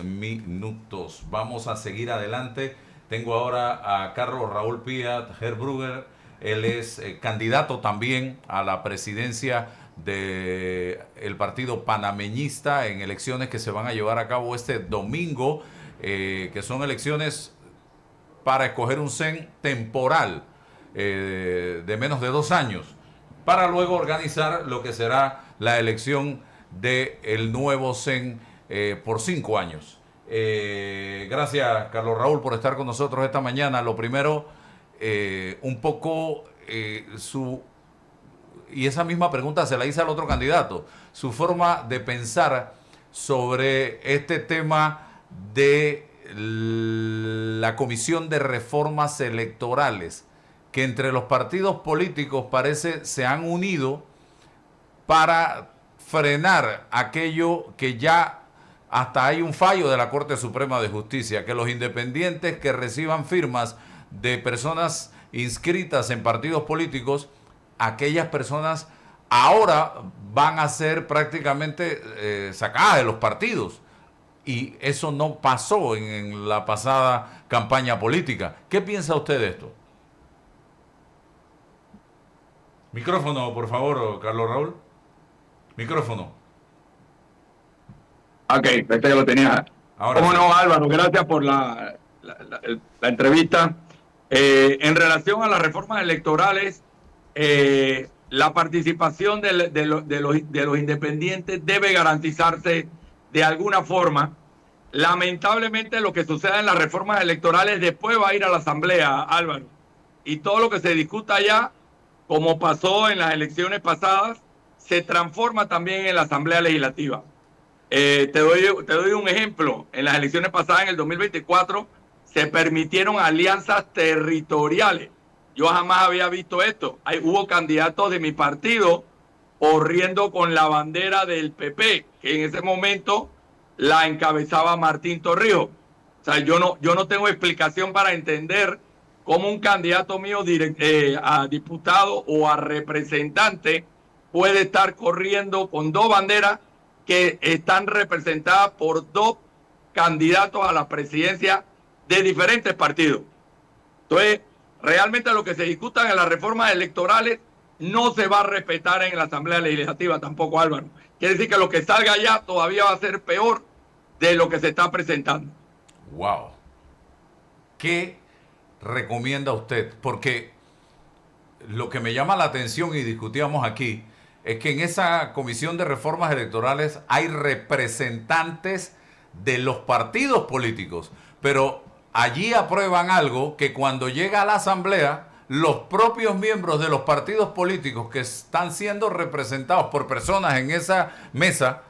minutos. Vamos a seguir adelante. Tengo ahora a Carlos Raúl Piat Herbrugger. Él es candidato también a la presidencia del partido panameñista en elecciones que se van a llevar a cabo este domingo, que son elecciones para escoger un CEN temporal de menos de 2 años, para luego organizar lo que será la elección del nuevo CEN por 5 años. Gracias, Carlos Raúl, por estar con nosotros esta mañana. Lo primero, un poco y esa misma pregunta se la hice al otro candidato, su forma de pensar sobre este tema de la Comisión de Reformas Electorales, que entre los partidos políticos parece se han unido para frenar aquello que ya hasta hay un fallo de la Corte Suprema de Justicia, que los independientes que reciban firmas de personas inscritas en partidos políticos, aquellas personas ahora van a ser prácticamente sacadas de los partidos. Y eso no pasó en la pasada campaña política. ¿Qué piensa usted de esto? Micrófono, por favor, Carlos Raúl. Micrófono. Ok, este que lo tenía. Ahora ¿Cómo sí. no, Álvaro? Gracias por la entrevista. En relación a las reformas electorales, la participación de los independientes debe garantizarse de alguna forma. Lamentablemente, lo que suceda en las reformas electorales después va a ir a la Asamblea, Álvaro. Y todo lo que se discuta allá, como pasó en las elecciones pasadas, se transforma también en la Asamblea Legislativa. Te doy un ejemplo. En las elecciones pasadas, en el 2024, se permitieron alianzas territoriales. Yo jamás había visto esto. Hubo candidatos de mi partido corriendo con la bandera del PP, que en ese momento la encabezaba Martín Torrijos. O sea, yo no tengo explicación para entender cómo un candidato mío a diputado o a representante puede estar corriendo con 2 banderas que están representadas por 2 candidatos a la presidencia de diferentes partidos. Entonces, realmente lo que se discutan en las reformas electorales no se va a respetar en la Asamblea Legislativa tampoco, Álvaro. Quiere decir que lo que salga allá todavía va a ser peor de lo que se está presentando. Wow. ¿Qué recomienda usted? Porque lo que me llama la atención y discutíamos aquí es que en esa Comisión de Reformas Electorales hay representantes de los partidos políticos, pero allí aprueban algo que cuando llega a la Asamblea, los propios miembros de los partidos políticos que están siendo representados por personas en esa mesa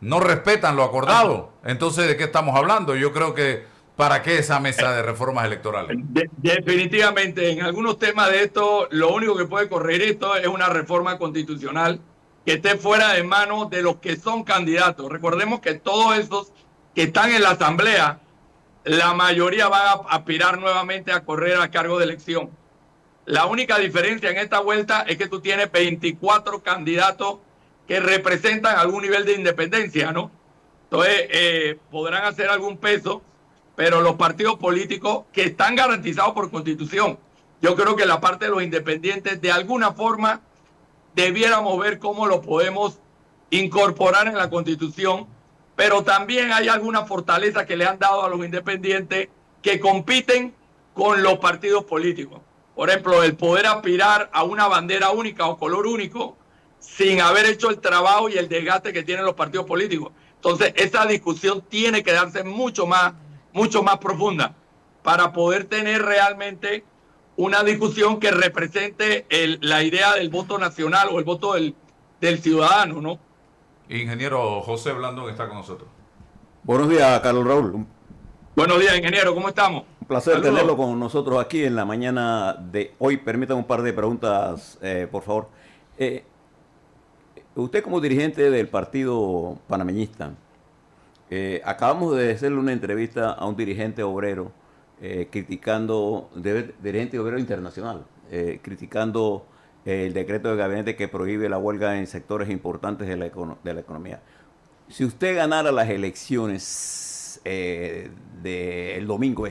no respetan lo acordado. Entonces, ¿de qué estamos hablando? Yo creo que ¿para qué esa mesa de reformas electorales? Definitivamente, en algunos temas de esto, lo único que puede corregir esto es una reforma constitucional que esté fuera de manos de los que son candidatos. Recordemos que todos esos que están en la Asamblea, la mayoría van a aspirar nuevamente a correr a cargo de elección. La única diferencia en esta vuelta es que tú tienes 24 candidatos que representan algún nivel de independencia, ¿no? Entonces, podrán hacer algún peso, pero los partidos políticos que están garantizados por Constitución, yo creo que la parte de los independientes, de alguna forma, debiéramos ver cómo lo podemos incorporar en la Constitución, pero también hay alguna fortaleza que le han dado a los independientes que compiten con los partidos políticos. Por ejemplo, el poder aspirar a una bandera única o color único sin haber hecho el trabajo y el desgaste que tienen los partidos políticos. Entonces, esa discusión tiene que darse mucho más profunda para poder tener realmente una discusión que represente la idea del voto nacional o el voto del ciudadano, ¿no? Ingeniero José Blandón está con nosotros. Buenos días, Carlos Raúl. Buenos días, ingeniero, ¿cómo estamos? Un placer Saludos. tenerlo con nosotros aquí en la mañana de hoy. Permítame un par de preguntas, por favor. Usted como dirigente del partido panameñista, acabamos de hacerle una entrevista a un dirigente obrero criticando, dirigente obrero internacional, criticando el decreto de gabinete que prohíbe la huelga en sectores importantes de la economía. Si usted ganara las elecciones, antes del domingo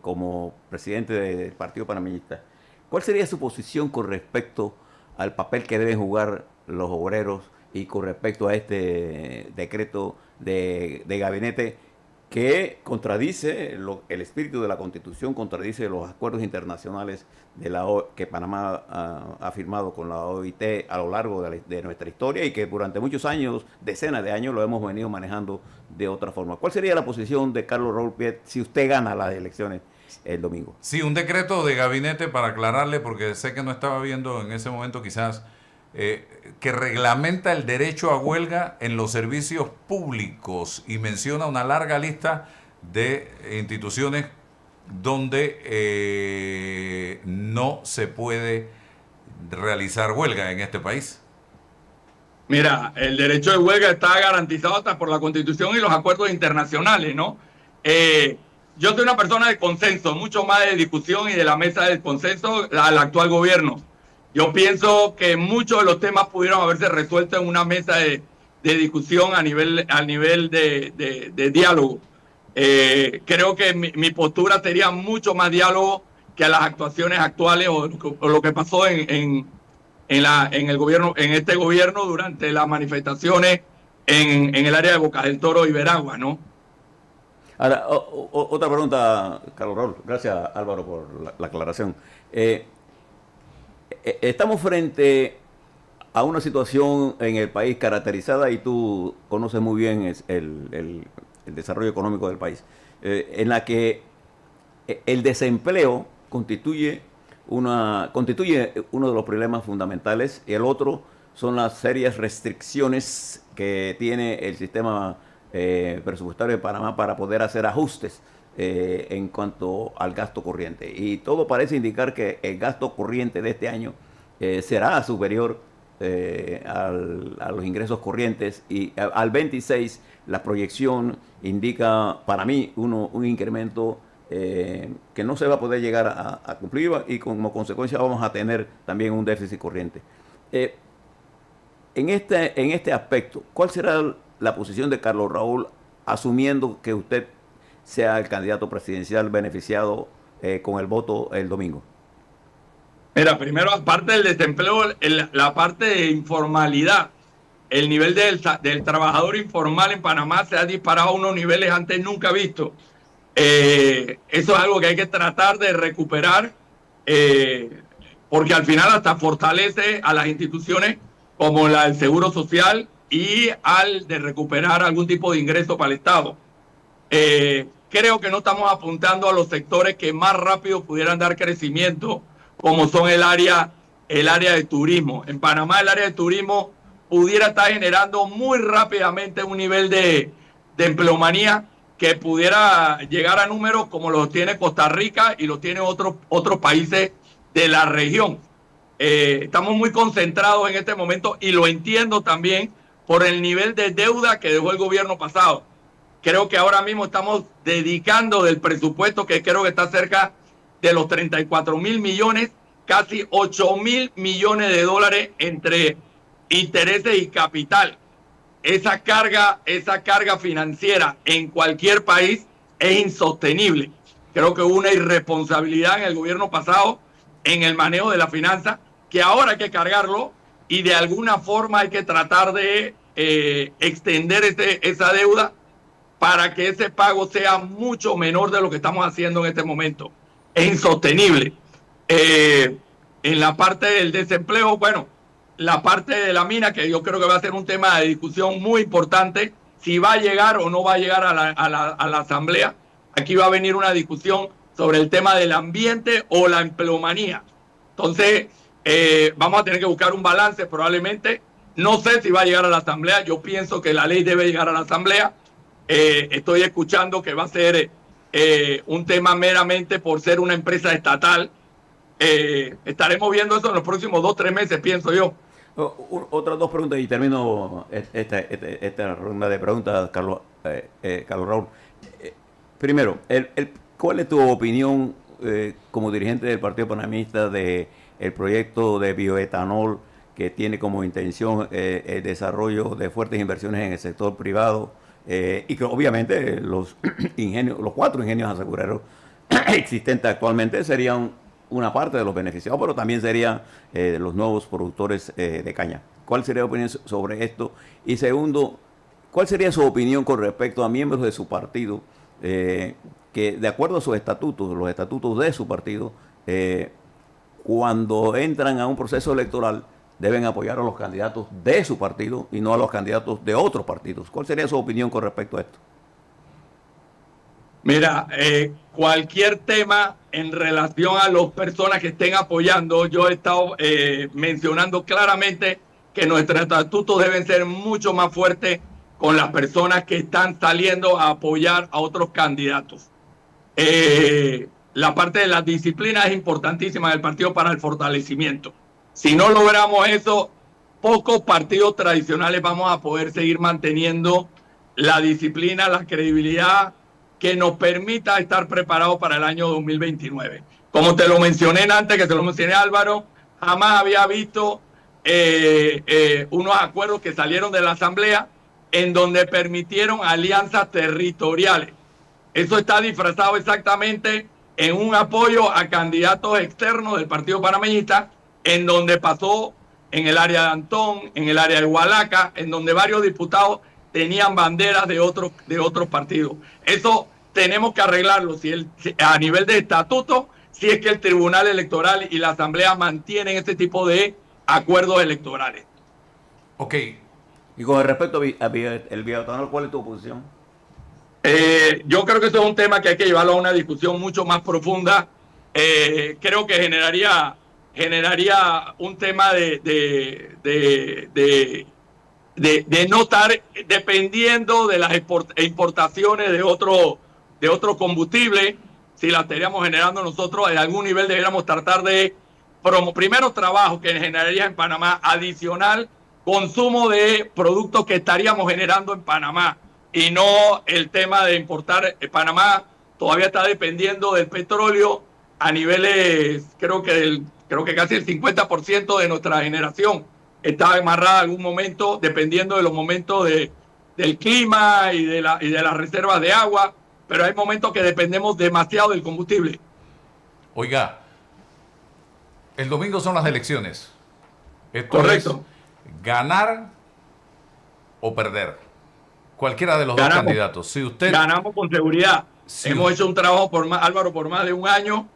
como presidente del Partido Panameñista, ¿cuál sería su posición con respecto al papel que deben jugar los obreros y con respecto a este decreto de gabinete que contradice el espíritu de la Constitución, contradice los acuerdos internacionales que Panamá ha firmado con la OIT a lo largo de nuestra historia y que durante muchos años, decenas de años, lo hemos venido manejando de otra forma? ¿Cuál sería la posición de Carlos Raúl Piet si usted gana las elecciones el domingo? Sí, un decreto de gabinete, para aclararle, porque sé que no estaba viendo en ese momento quizás, que reglamenta el derecho a huelga en los servicios públicos y menciona una larga lista de instituciones donde no se puede realizar huelga en este país. Mira, el derecho de huelga está garantizado hasta por la Constitución y los acuerdos internacionales, ¿no? Yo soy una persona de consenso, mucho más de discusión y de la mesa del consenso al actual gobierno. Yo pienso que muchos de los temas pudieron haberse resuelto en una mesa de discusión a nivel de diálogo. Creo que mi postura sería mucho más diálogo que a las actuaciones actuales o lo que pasó en el gobierno, en este gobierno durante las manifestaciones en el área de Bocas del Toro y Veragua, ¿no? Ahora, otra pregunta, Carlos Raúl. Gracias, Álvaro, por la aclaración. Estamos frente a una situación en el país caracterizada, y tú conoces muy bien el desarrollo económico del país, en la que el desempleo constituye uno de los problemas fundamentales, y el otro son las serias restricciones que tiene el sistema presupuestario de Panamá para poder hacer ajustes en cuanto al gasto corriente. Y todo parece indicar que el gasto corriente de este año será superior a los ingresos corrientes, y al 26 la proyección indica para mí un incremento que no se va a poder llegar a cumplir, y como consecuencia vamos a tener también un déficit corriente. En este aspecto, ¿cuál será la posición de Carlos Raúl, asumiendo que usted sea el candidato presidencial beneficiado con el voto el domingo? Mira, primero, aparte del desempleo, la parte de informalidad, el nivel del trabajador informal en Panamá se ha disparado a unos niveles antes nunca vistos. Eso es algo que hay que tratar de recuperar, porque al final hasta fortalece a las instituciones como la del Seguro Social y al de recuperar algún tipo de ingreso para el Estado. Creo que no estamos apuntando a los sectores que más rápido pudieran dar crecimiento, como son el área de turismo. En Panamá el área de turismo pudiera estar generando muy rápidamente un nivel de empleomanía que pudiera llegar a números como los tiene Costa Rica y los tiene otros países de la región. Estamos muy concentrados en este momento, y lo entiendo también por el nivel de deuda que dejó el gobierno pasado. Creo que ahora mismo estamos dedicando del presupuesto, que creo que está cerca de los 34.000 millones, casi 8.000 millones de dólares entre intereses y capital. Esa carga financiera en cualquier país es insostenible. Creo que hubo una irresponsabilidad en el gobierno pasado en el manejo de la finanza, que ahora hay que cargarlo, y de alguna forma hay que tratar de extender esa deuda para que ese pago sea mucho menor de lo que estamos haciendo en este momento. Es insostenible. En la parte del desempleo, bueno, la parte de la mina, que yo creo que va a ser un tema de discusión muy importante, si va a llegar o no va a llegar a la asamblea. Aquí va a venir una discusión sobre el tema del ambiente o la empleomanía. Entonces, vamos a tener que buscar un balance probablemente. No sé si va a llegar a la asamblea. Yo pienso que la ley debe llegar a la asamblea. Estoy escuchando que va a ser un tema meramente por ser una empresa estatal. Estaremos viendo eso en los próximos 2 o 3 meses, pienso yo. Otras 2 preguntas y termino esta ronda de preguntas, Carlos Raúl. Primero, ¿cuál es tu opinión como dirigente del Partido Panameñista del proyecto de bioetanol que tiene como intención el desarrollo de fuertes inversiones en el sector privado y que obviamente los ingenios, los 4 ingenios asegureros existentes actualmente serían una parte de los beneficiados, pero también serían los nuevos productores de caña. ¿Cuál sería la opinión sobre esto? Y segundo, ¿cuál sería su opinión con respecto a miembros de su partido que, de acuerdo a sus estatutos, los estatutos de su partido, cuando entran a un proceso electoral, deben apoyar a los candidatos de su partido y no a los candidatos de otros partidos? ¿Cuál sería su opinión con respecto a esto? Mira, cualquier tema en relación a las personas que estén apoyando, yo he estado mencionando claramente que nuestros estatutos deben ser mucho más fuertes con las personas que están saliendo a apoyar a otros candidatos. La parte de la disciplina es importantísima del partido para el fortalecimiento. Si no logramos eso, pocos partidos tradicionales vamos a poder seguir manteniendo la disciplina, la credibilidad que nos permita estar preparados para el año 2029. Como te lo mencioné antes, que te lo mencioné Álvaro, jamás había visto unos acuerdos que salieron de la Asamblea en donde permitieron alianzas territoriales. Eso está disfrazado exactamente en un apoyo a candidatos externos del Partido Panameñista, en donde pasó en el área de Antón, en el área de Hualaca, en donde varios diputados tenían banderas de otros partidos. Eso tenemos que arreglarlo a nivel de estatuto, si es que el Tribunal Electoral y la Asamblea mantienen este tipo de acuerdos electorales. Ok. Y con respecto a el bioetanol, ¿cuál es tu posición? Yo creo que eso es un tema que hay que llevarlo a una discusión mucho más profunda. Creo que generaría un tema de no estar dependiendo de las importaciones de otro combustible. Si la estaríamos generando nosotros, en algún nivel deberíamos tratar de primero trabajo que generaría en Panamá, adicional consumo de productos que estaríamos generando en Panamá, y no el tema de importar. Panamá todavía está dependiendo del petróleo a niveles, creo que casi el 50% de nuestra generación está amarrada en algún momento, dependiendo de los momentos del clima y de las reservas de agua, pero hay momentos que dependemos demasiado del combustible. Oiga, el domingo son las elecciones. Esto Correcto. Es ganar o perder. Cualquiera de los dos candidatos. Si usted ganamos con seguridad. Hemos hecho un trabajo, Álvaro, por más de un año.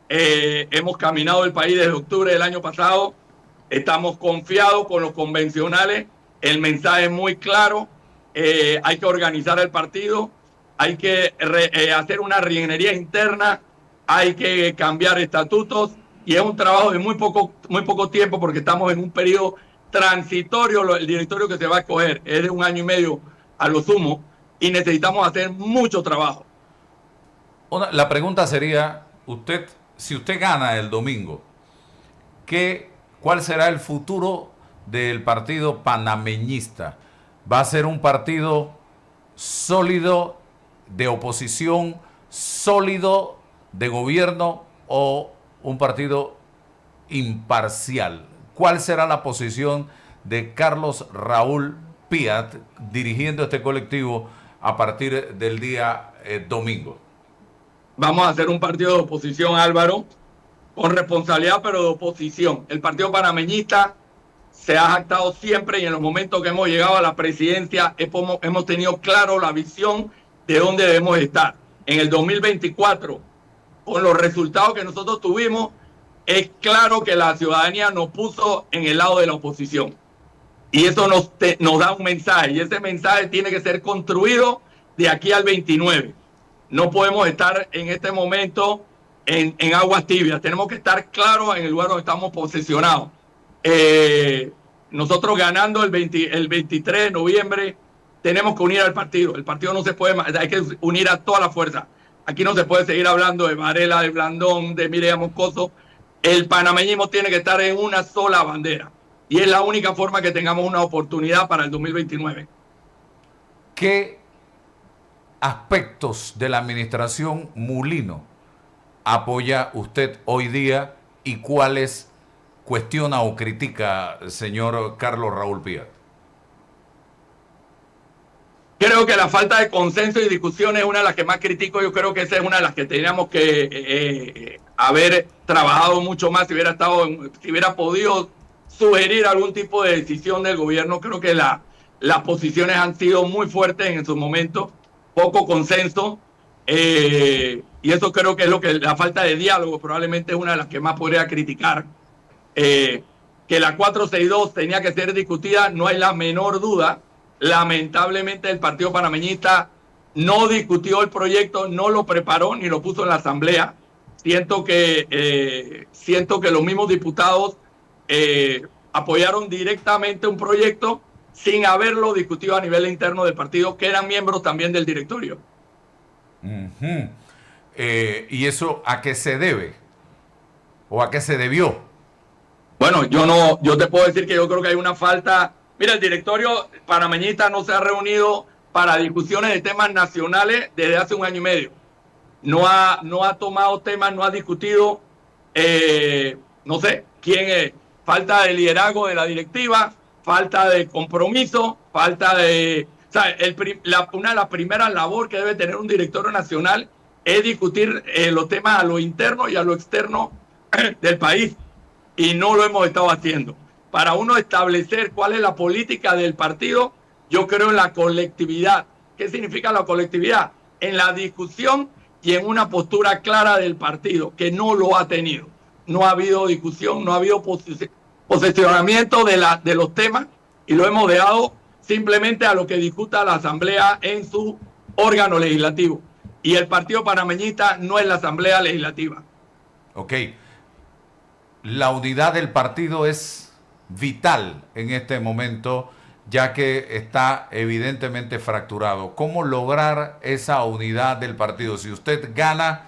Hemos caminado el país desde octubre del año pasado. Estamos confiados con los convencionales. El mensaje es muy claro. Hay que organizar el partido. Hay que hacer una reingeniería interna. Hay que cambiar estatutos. Y es un trabajo de muy poco tiempo, porque estamos en un periodo transitorio. El directorio que se va a escoger es de 1 año y medio a lo sumo, y necesitamos hacer mucho trabajo. La pregunta sería, si usted gana el domingo, ¿cuál será el futuro del partido panameñista? ¿Va a ser un partido sólido de oposición, sólido de gobierno, o un partido imparcial? ¿Cuál será la posición de Carlos Raúl Piat dirigiendo este colectivo a partir del día domingo? Vamos a hacer un partido de oposición, Álvaro, con responsabilidad, pero de oposición. El Partido Panameñista se ha jactado siempre, y en los momentos que hemos llegado a la presidencia hemos tenido claro la visión de dónde debemos estar. En el 2024, con los resultados que nosotros tuvimos, es claro que la ciudadanía nos puso en el lado de la oposición. Y eso nos da un mensaje, y ese mensaje tiene que ser construido de aquí al 29. No podemos estar en este momento en aguas tibias. Tenemos que estar claros en el lugar donde estamos posicionados. Nosotros ganando el 23 de noviembre tenemos que unir al partido. El partido no se puede, hay que unir a toda la fuerza. Aquí no se puede seguir hablando de Varela, de Blandón, de Mireya Moscoso. El panameñismo tiene que estar en una sola bandera. Y es la única forma que tengamos una oportunidad para el 2029. ¿Qué aspectos de la administración Mulino apoya usted hoy día y cuáles cuestiona o critica, señor Carlos Raúl Piat? Creo que la falta de consenso y discusión es una de las que más critico. Yo creo que esa es una de las que teníamos que haber trabajado mucho más si hubiera podido sugerir algún tipo de decisión del gobierno. Creo que las posiciones han sido muy fuertes en su momento, poco consenso, y eso creo que es lo que la falta de diálogo probablemente es una de las que más podría criticar. Que la 462 tenía que ser discutida, no hay la menor duda. Lamentablemente el Partido Panameñista no discutió el proyecto, no lo preparó ni lo puso en la asamblea. Siento que los mismos diputados apoyaron directamente un proyecto sin haberlo discutido a nivel interno del partido, que eran miembros también del directorio. ¿Y eso a qué se debe? ¿O a qué se debió? Bueno, yo te puedo decir que yo creo que hay una falta. Mira, el directorio panameñista no se ha reunido para discusiones de temas nacionales desde hace 1 año y medio. No ha tomado temas, no ha discutido, no sé, quién es. Falta de liderazgo de la directiva, falta de compromiso, falta de... O sea, una de las primeras labores que debe tener un directorio nacional es discutir los temas a lo interno y a lo externo del país. Y no lo hemos estado haciendo. Para uno establecer cuál es la política del partido, yo creo en la colectividad. ¿Qué significa la colectividad? En la discusión y en una postura clara del partido, que no lo ha tenido. No ha habido discusión, no ha habido posicionamiento de los temas y lo hemos dejado simplemente a lo que discuta la Asamblea en su órgano legislativo. Y el Partido Panameñista no es la Asamblea Legislativa. Ok. La unidad del partido es vital en este momento, ya que está evidentemente fracturado. ¿Cómo lograr esa unidad del partido? Si usted gana,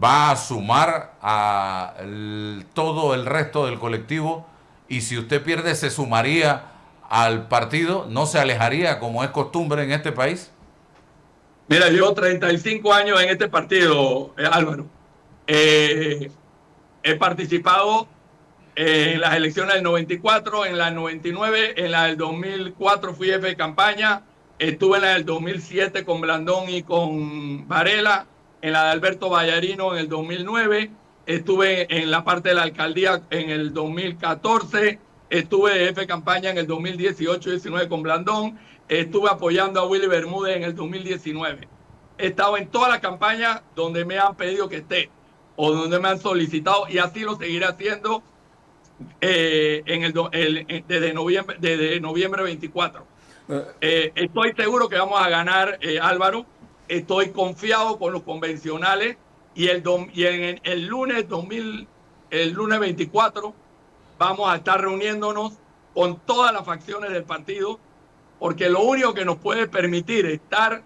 ¿va a sumar a todo el resto del colectivo? Y si usted pierde, ¿se sumaría al partido? ¿No se alejaría como es costumbre en este país? Mira, yo 35 años en este partido, Álvaro. He participado en las elecciones del 94, en la del 99, en la del 2004 fui jefe de campaña, estuve en la del 2007 con Blandón y con Varela, en la de Alberto Vallarino en el 2009, estuve en la parte de la alcaldía en el 2014, estuve de jefe de campaña en el 2018-19 con Blandón, estuve apoyando a Willy Bermúdez en el 2019. He estado en todas las campañas donde me han pedido que esté o donde me han solicitado, y así lo seguiré haciendo desde noviembre 24. Estoy seguro que vamos a ganar, Álvaro. Estoy confiado con los convencionales y en el lunes 24 vamos a estar reuniéndonos con todas las facciones del partido, porque lo único que nos puede permitir estar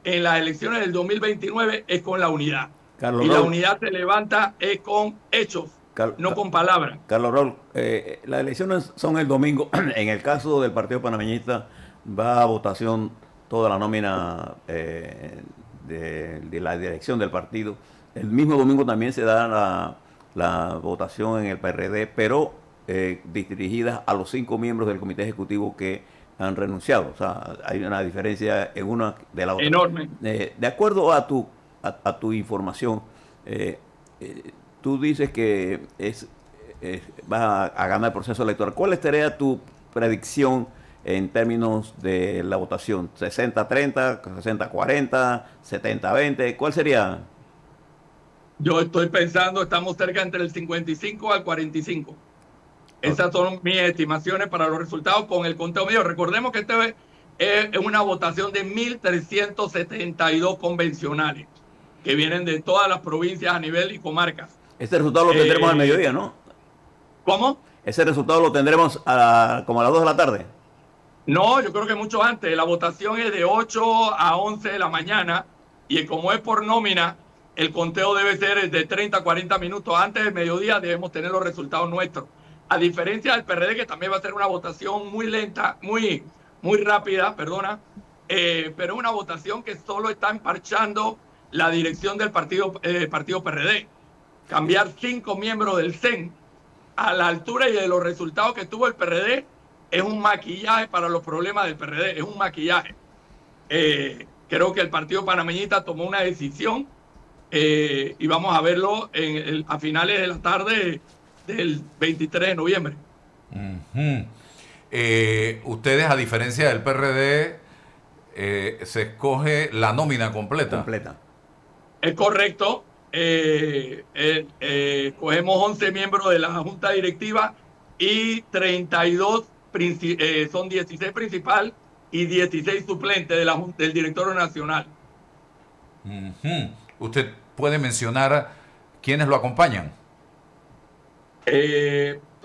en las elecciones del 2029 es con la unidad. Carlos y Raúl, la unidad se levanta con hechos, no con palabras. Carlos Raúl, las elecciones son el domingo. En el caso del Partido Panameñista va a votación toda la nómina de la dirección del partido. El mismo domingo también se da la votación en el PRD, pero dirigida a los 5 miembros del comité ejecutivo que han renunciado. O sea, hay una diferencia en una de la otra. Enorme. De acuerdo a tu información, tú dices que va a ganar el proceso electoral. ¿Cuál sería tu predicción en términos de la votación? ¿60-30, 60-40, 70-20? ¿Cuál sería? Yo estoy pensando, estamos cerca entre el 55 al 45. Esas son mis estimaciones para los resultados con el conteo medio. Recordemos que este es una votación de 1.372 convencionales que vienen de todas las provincias a nivel y comarcas. Este resultado lo tendremos al mediodía, ¿no? ¿Cómo? Ese resultado lo tendremos como a las 2 de la tarde. No, yo creo que mucho antes. La votación es de 8 a 11 de la mañana y como es por nómina, el conteo debe ser de 30 a 40 minutos antes del mediodía. Debemos tener los resultados nuestros. A diferencia del PRD, que también va a ser una votación muy lenta, muy rápida, perdona, pero una votación que solo está emparchando la dirección del partido PRD. Cambiar 5 miembros del CEN a la altura y de los resultados que tuvo el PRD es un maquillaje para los problemas del PRD, es un maquillaje. Creo que el partido panameñista tomó una decisión y vamos a verlo a finales de la tarde del 23 de noviembre. Ustedes, a diferencia del PRD, se escoge la nómina completa. Es correcto. Cogemos 11 miembros de la Junta Directiva y 32, son 16 principal y 16 suplentes del directorio nacional. ¿Usted puede mencionar quiénes lo acompañan?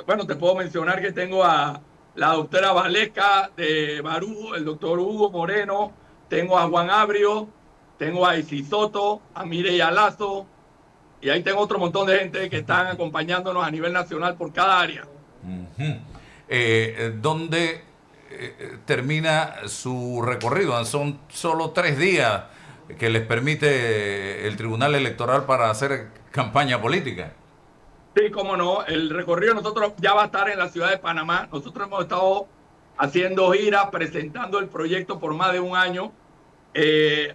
Bueno, te puedo mencionar que tengo a la doctora Valesca de Barú, el doctor Hugo Moreno, tengo a Juan Abrio, tengo a Isis Soto, a Mireya Lazo, y ahí tengo otro montón de gente que están acompañándonos a nivel nacional por cada área. ¿Dónde termina su recorrido? Son solo 3 días que les permite el Tribunal Electoral para hacer campaña política. Sí, cómo no. El recorrido nosotros ya va a estar en la ciudad de Panamá. Nosotros hemos estado haciendo giras, presentando el proyecto por más de un año,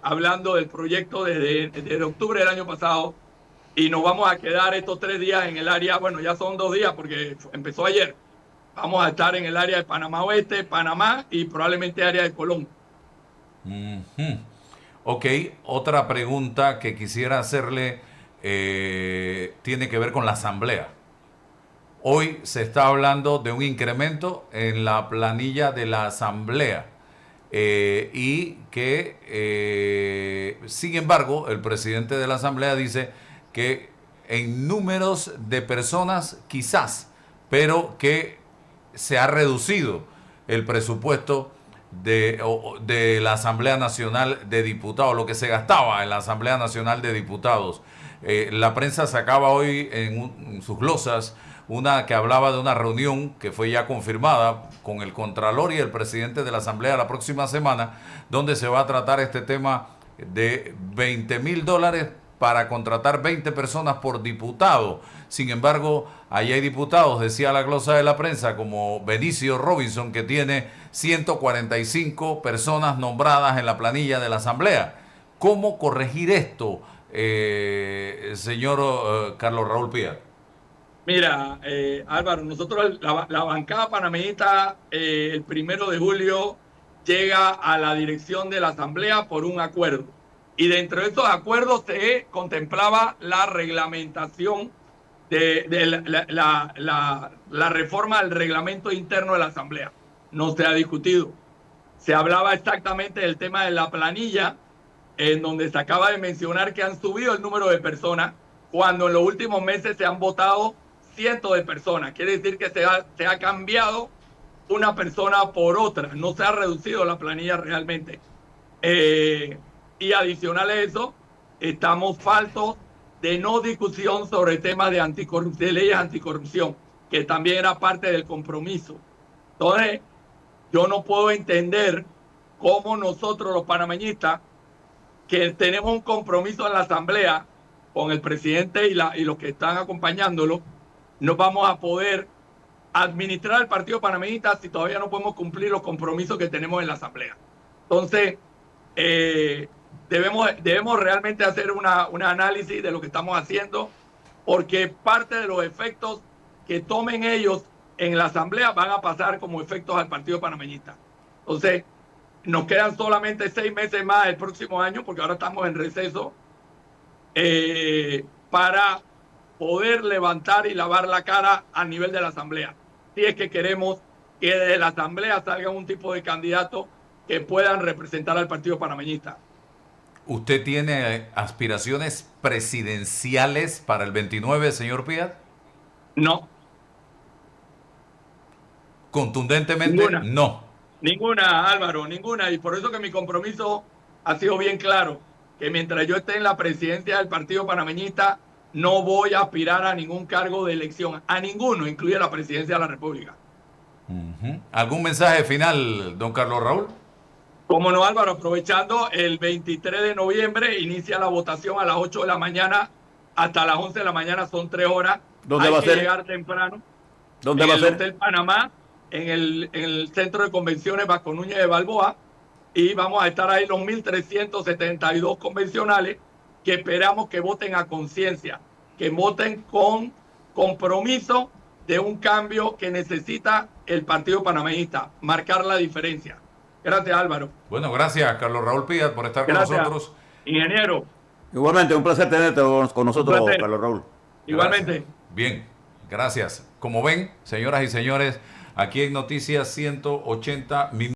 hablando del proyecto desde octubre del año pasado, y nos vamos a quedar estos 3 días en el área, bueno, ya son 2 días porque empezó ayer. Vamos a estar en el área de Panamá Oeste, Panamá y probablemente área de Colón. Ok, otra pregunta que quisiera hacerle tiene que ver con la asamblea. Hoy se está hablando de un incremento en la planilla de la asamblea y que, sin embargo, el presidente de la asamblea dice que en números de personas quizás, pero que se ha reducido el presupuesto de la Asamblea Nacional de Diputados, lo que se gastaba en la Asamblea Nacional de Diputados. La prensa sacaba hoy en sus glosas una que hablaba de una reunión que fue ya confirmada con el Contralor y el presidente de la Asamblea la próxima semana, donde se va a tratar este tema de $20,000 para contratar 20 personas por diputado. Sin embargo, ahí hay diputados, decía la glosa de la prensa, como Benicio Robinson, que tiene 145 personas nombradas en la planilla de la Asamblea. ¿Cómo corregir esto, señor Carlos Raúl Pía? Mira, Álvaro, nosotros, la bancada panameñista, el 1 de julio llega a la dirección de la Asamblea por un acuerdo. Y dentro de esos acuerdos se contemplaba la reglamentación de la reforma del reglamento interno de la Asamblea. No se ha discutido. Se hablaba exactamente del tema de la planilla, en donde se acaba de mencionar que han subido el número de personas, cuando en los últimos meses se han votado cientos de personas. Quiere decir que se ha cambiado una persona por otra. No se ha reducido la planilla realmente. Y adicional a eso, estamos faltos de no discusión sobre temas de leyes anticorrupción, que también era parte del compromiso. Entonces, yo no puedo entender cómo nosotros los panameñistas, que tenemos un compromiso en la Asamblea con el presidente y los que están acompañándolo, no vamos a poder administrar el partido panameñista si todavía no podemos cumplir los compromisos que tenemos en la Asamblea. Entonces, debemos realmente hacer un análisis de lo que estamos haciendo, porque parte de los efectos que tomen ellos en la Asamblea van a pasar como efectos al partido panameñista. Entonces, nos quedan solamente 6 meses más el próximo año, porque ahora estamos en receso, para poder levantar y lavar la cara a nivel de la Asamblea. Si es que queremos que de la Asamblea salga un tipo de candidato que puedan representar al partido panameñista. ¿Usted tiene aspiraciones presidenciales para el 29, señor Pías? No. Contundentemente, Ninguna. no. Ninguna, Álvaro, ninguna. Y por eso que mi compromiso ha sido bien claro, que mientras yo esté en la presidencia del partido panameñista, no voy a aspirar a ningún cargo de elección, a ninguno, incluye la presidencia de la República. ¿Algún mensaje final, don Carlos Raúl? Como no, Álvaro, aprovechando, el 23 de noviembre inicia la votación a las 8 de la mañana hasta las 11 de la mañana, son 3 horas. ¿Dónde va a ser? Hay que llegar temprano. ¿Dónde va a ser? En el Hotel Panamá, en el Centro de Convenciones Vasco Núñez de Balboa. y vamos a estar ahí los 1.372 convencionales que esperamos que voten a conciencia, que voten con compromiso de un cambio que necesita el Partido Panameñista, marcar la diferencia. Gracias, Álvaro. Bueno, gracias, Carlos Raúl Pías, por estar con nosotros. Ingeniero. Igualmente, un placer tenerte con nosotros, Carlos Raúl. Igualmente. Gracias. Bien, gracias. Como ven, señoras y señores, aquí en Noticias 180 minutos.